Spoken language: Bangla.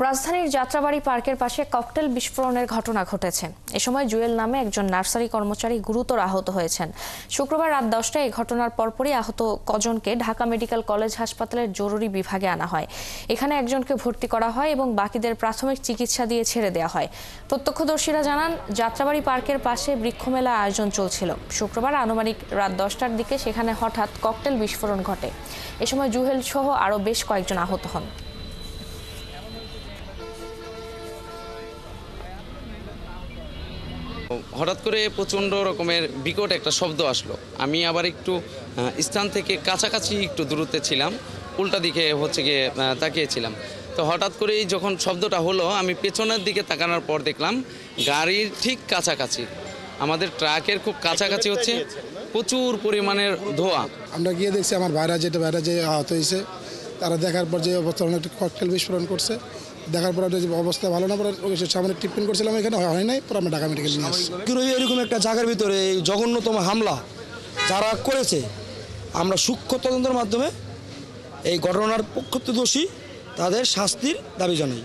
রাজধানীর যাত্রাবাড়ি পার্কের পাশে ককটেল বিস্ফোরণের ঘটনা ঘটেছে। এ সময় জুয়েল নামে একজন নার্সারি কর্মচারী গুরুতর আহত হয়েছেন। শুক্রবার রাত 10টায় এই ঘটনার পরপরই আহত কজনকে ঢাকা মেডিকেল কলেজ হাসপাতালের জরুরি বিভাগে আনা হয়। এখানে একজনকে ভর্তি করা হয় এবং বাকিদের প্রাথমিক চিকিৎসা দিয়ে ছেড়ে দেওয়া হয়। প্রত্যক্ষদর্শীরা জানান, যাত্রাবাড়ি পার্কের পাশে বৃক্ষমেলা আয়োজন চলছিল। শুক্রবার আনুমানিক রাত 10টার দিকে সেখানে হঠাৎ ককটেল বিস্ফোরণ ঘটে। এ সময় জুয়েল সহ আরও বেশ কয়েকজন আহত হন। হঠাৎ করে প্রচণ্ড রকমের বিকট একটা শব্দ আসলো। আমি আবার একটু স্থান থেকে কাছাকাছি একটু দূরত্বে ছিলাম, উল্টা দিকে গিয়ে তাকিয়েছিলাম। তো হঠাৎ করেই যখন শব্দটা হলো, আমি পেছনের দিকে তাকানোর পর দেখলাম গাড়ির ঠিক কাছাকাছি, আমাদের ট্রাকের খুব কাছাকাছি হচ্ছে প্রচুর পরিমাণের ধোঁয়া। আমরা গিয়ে দেখছি আমার ভাইরা যে আহত হয়েছে, তারা দেখার পর যে অবস্থা একটা ককটেল বিস্ফোরণ করছে। দেখার পর অবস্থা ভালো না, পরে সামনে ট্রিটমেন্ট করছিলাম, এখানে হয় নাই, পরে আমরা ঢাকা মেডিকেল নিয়ে আসছি। এরকম একটা জায়গার ভিতরে এই জঘন্যতম হামলা যারা করেছে, আমরা সূক্ষ্ম তদন্তের মাধ্যমে এই ঘটনার প্রত্যক্ষদর্শী তাদের শাস্তির দাবি জানাই।